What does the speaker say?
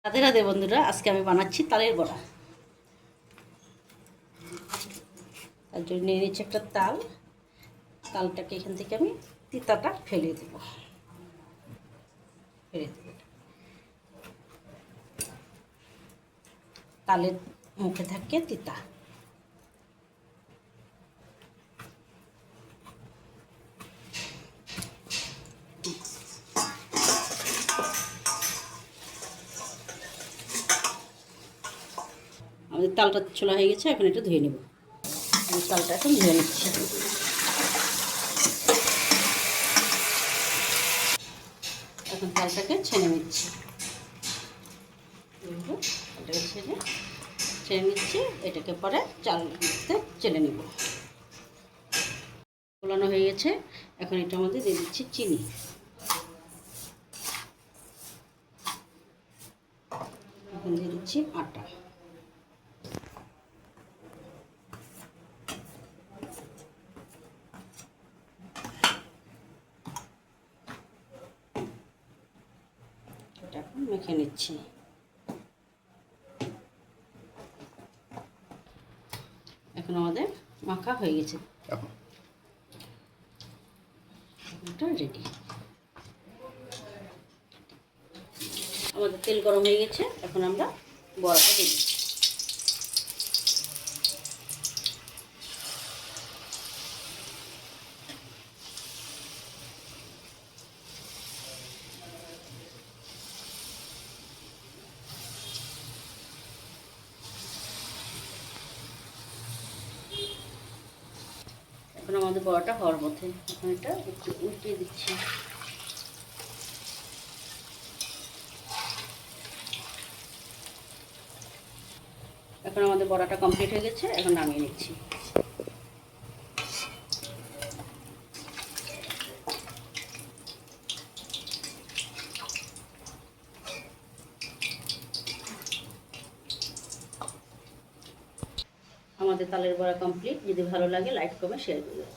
রাধে রাধে বন্ধুরা, আজকে আমি বানাচ্ছি তালের বড়া। তার জন্য নিয়ে নিচ্ছি একটা তালটাকে এখান থেকে আমি তিতাটা ফেলে দেব। তালের মুখে থাকে তিতা। আমাদের তালটা ছোলা হয়ে গেছে, এখন একটু ধুয়ে নেব। আমি তালটা এখন ধুয়ে নিচ্ছি। এখন তালটাকে ছেড়ে নিচ্ছি। এটাকে ছেড়ে নিচ্ছি। এটাকে পরে চালতে চেলে নেব। ফোলানো হয়ে গেছে, এখন এটার মধ্যে দিয়ে দিচ্ছি চিনি। এখন দিয়ে দিচ্ছি আটা। এটা এখন মেখে নিচ্ছি। এখন আমাদের মাখা হয়ে গেছে, এটা রেডি। আমাদের তেল গরম হয়ে গেছে, এখন আমরা বড়াটা দিই। এখন আমাদের বড়াটা হওয়ার পথে, এখন এটা একটু উল্টিয়ে দিচ্ছি। এখন আমাদের বড়াটা কমপ্লিট হয়ে গেছে, এখন নামিয়ে নিচ্ছি। আমাদের তালের বড়া কমপ্লিট। যদি ভালো লাগে লাইক কমেন্ট শেয়ার করবেন।